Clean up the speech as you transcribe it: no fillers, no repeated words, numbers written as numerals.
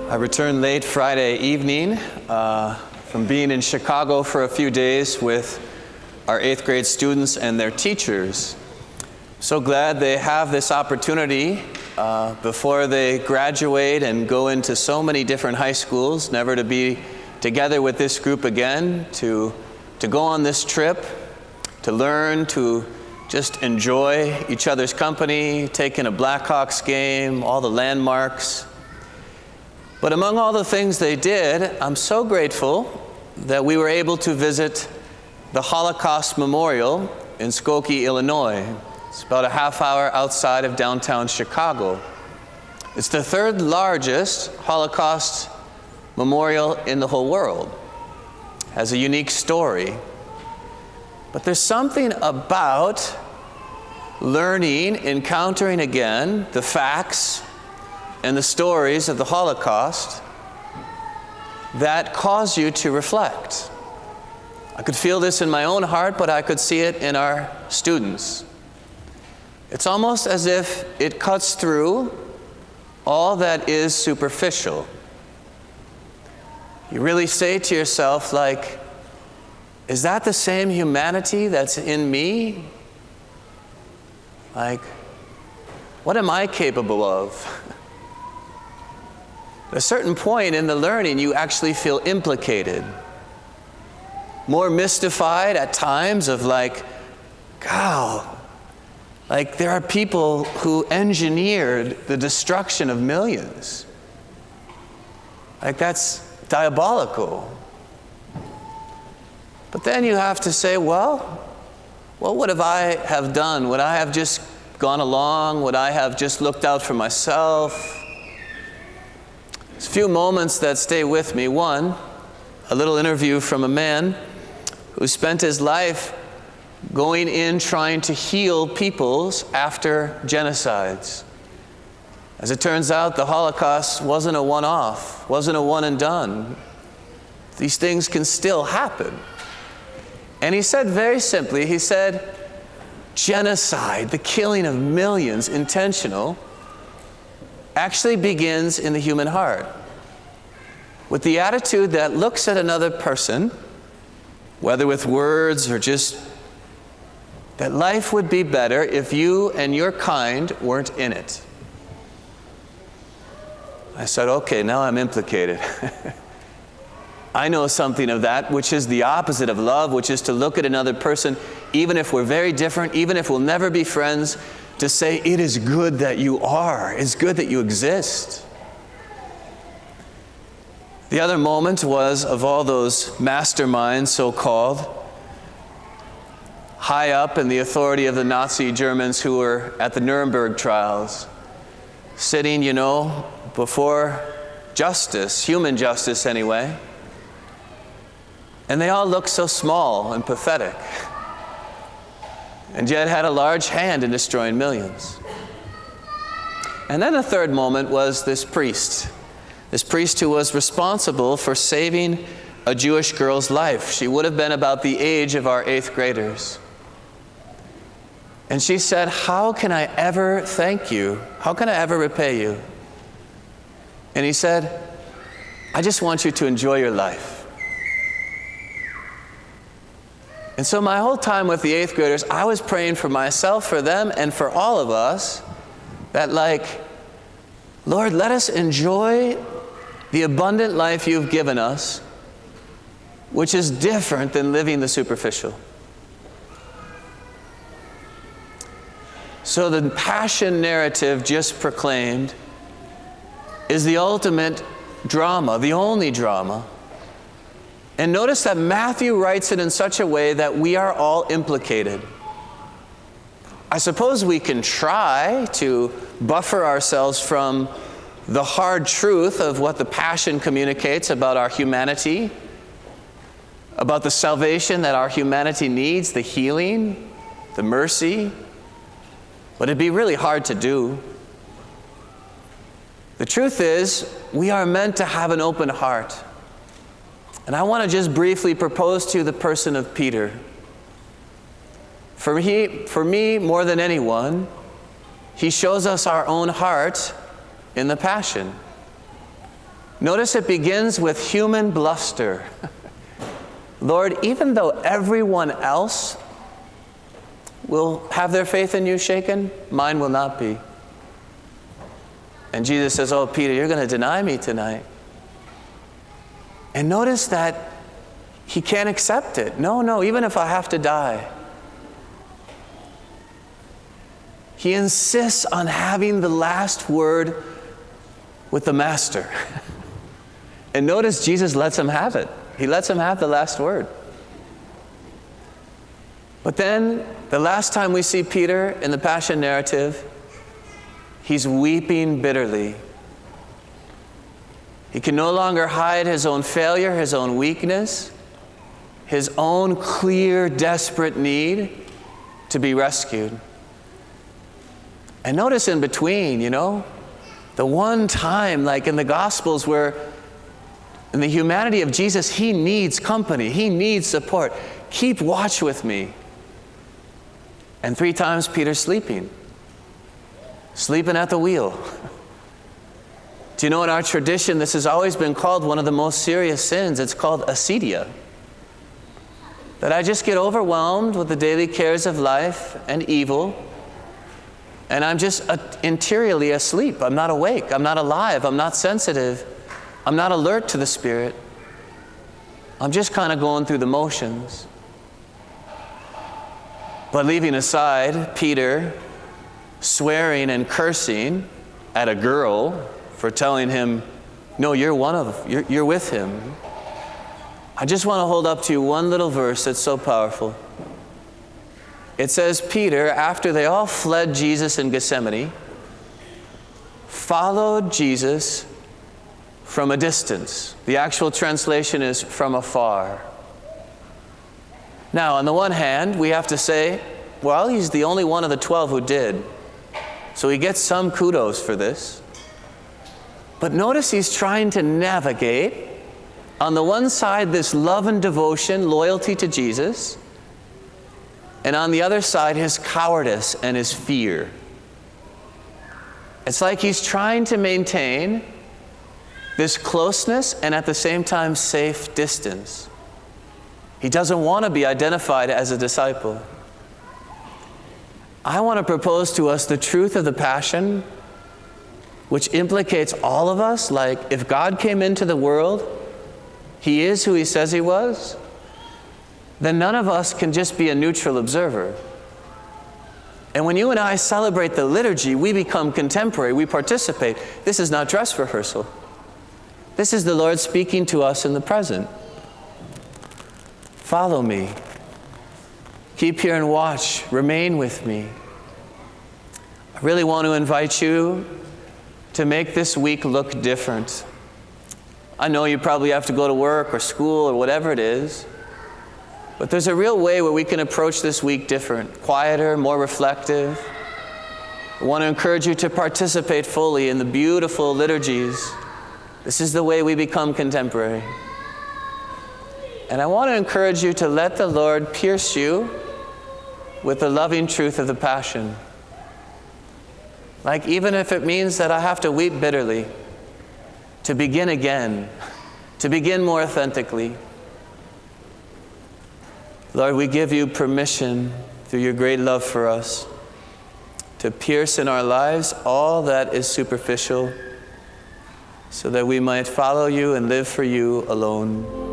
I returned late Friday evening from being in Chicago for a few days with our 8th grade students and their teachers. So glad they have this opportunity before they graduate and go into so many different high schools, never to be together with this group again, to go on this trip, to learn, to just enjoy each other's company, take in a Blackhawks game, all the landmarks. But among all the things they did, I'm so grateful that we were able to visit the Holocaust Memorial in Skokie, Illinois. It's about a half hour outside of downtown Chicago. It's the third largest Holocaust memorial in the whole world. It has a unique story. But there's something about learning, encountering again the facts and the stories of the Holocaust that cause you to reflect. I could feel this in my own heart, but I could see it in our students. It's almost as if it cuts through all that is superficial. You really say to yourself, like, is that the same humanity that's in me? Like, what am I capable of? At a certain point in the learning, you actually feel implicated. More mystified at times of like, God, like there are people who engineered the destruction of millions. Like that's diabolical. But then you have to say, well, what would I have done? Would I have just gone along? Would I have just looked out for myself? There's a few moments that stay with me. One, a little interview from a man who spent his life going in trying to heal peoples after genocides. As it turns out, the Holocaust wasn't a one-off, wasn't a one and done. These things can still happen. And he said very simply, he said, genocide, the killing of millions, intentional, actually begins in the human heart. With the attitude that looks at another person, whether with words or just that life would be better if you and your kind weren't in it. I said, okay, now I'm implicated. I know something of that, which is the opposite of love, which is to look at another person, even if we're very different, even if we'll never be friends, to say, it is good that you are. It's good that you exist. The other moment was of all those masterminds, so-called, high up in the authority of the Nazi Germans who were at the Nuremberg trials, sitting, before justice, human justice anyway. And they all looked so small and pathetic, and yet had a large hand in destroying millions. And then the third moment was this priest who was responsible for saving a Jewish girl's life. She would have been about the age of our 8th graders. And she said, how can I ever thank you? How can I ever repay you? And he said, I just want you to enjoy your life. And so my whole time with the 8th graders, I was praying for myself, for them, and for all of us, that Lord, let us enjoy the abundant life you've given us, which is different than living the superficial. So the passion narrative just proclaimed is the ultimate drama, the only drama. And notice that Matthew writes it in such a way that we are all implicated. I suppose we can try to buffer ourselves from the hard truth of what the Passion communicates about our humanity, about the salvation that our humanity needs, the healing, the mercy. But it'd be really hard to do. The truth is, we are meant to have an open heart. And I want to just briefly propose to you the person of Peter. For me, more than anyone, he shows us our own heart in the Passion. Notice it begins with human bluster. Lord, even though everyone else will have their faith in you shaken, mine will not be. And Jesus says, oh, Peter, you're going to deny me tonight. And notice that he can't accept it. No, even if I have to die. He insists on having the last word with the master. And notice Jesus lets him have it. He lets him have the last word. But then, the last time we see Peter in the Passion narrative, he's weeping bitterly. He can no longer hide his own failure, his own weakness, his own clear, desperate need to be rescued. And notice in between, the one time, like in the Gospels, where in the humanity of Jesus, he needs company, he needs support. Keep watch with me. And 3 times Peter's sleeping at the wheel. Do you know, in our tradition, this has always been called one of the most serious sins. It's called acedia. That I just get overwhelmed with the daily cares of life and evil, and I'm just interiorly asleep. I'm not awake. I'm not alive. I'm not sensitive. I'm not alert to the Spirit. I'm just kind of going through the motions. But leaving aside Peter swearing and cursing at a girl for telling him, no, you're with him. I just want to hold up to you one little verse that's so powerful. It says, Peter, after they all fled Jesus in Gethsemane, followed Jesus from a distance. The actual translation is from afar. Now, on the one hand, we have to say, well, he's the only one of the 12 who did. So he gets some kudos for this. But notice he's trying to navigate, on the one side, this love and devotion, loyalty to Jesus, and on the other side, his cowardice and his fear. It's like he's trying to maintain this closeness and at the same time safe distance. He doesn't want to be identified as a disciple. I want to propose to us the truth of the Passion, which implicates all of us. Like, if God came into the world, he is who he says he was, then none of us can just be a neutral observer. And when you and I celebrate the liturgy, we become contemporary, we participate. This is not dress rehearsal. This is the Lord speaking to us in the present. Follow me. Keep here and watch. Remain with me. I really want to invite you to make this week look different. I know you probably have to go to work or school or whatever it is, but there's a real way where we can approach this week different, quieter, more reflective. I want to encourage you to participate fully in the beautiful liturgies. This is the way we become contemporary. And I want to encourage you to let the Lord pierce you with the loving truth of the Passion. Like, even if it means that I have to weep bitterly, to begin again, to begin more authentically. Lord, we give you permission through your great love for us to pierce in our lives all that is superficial, so that we might follow you and live for you alone.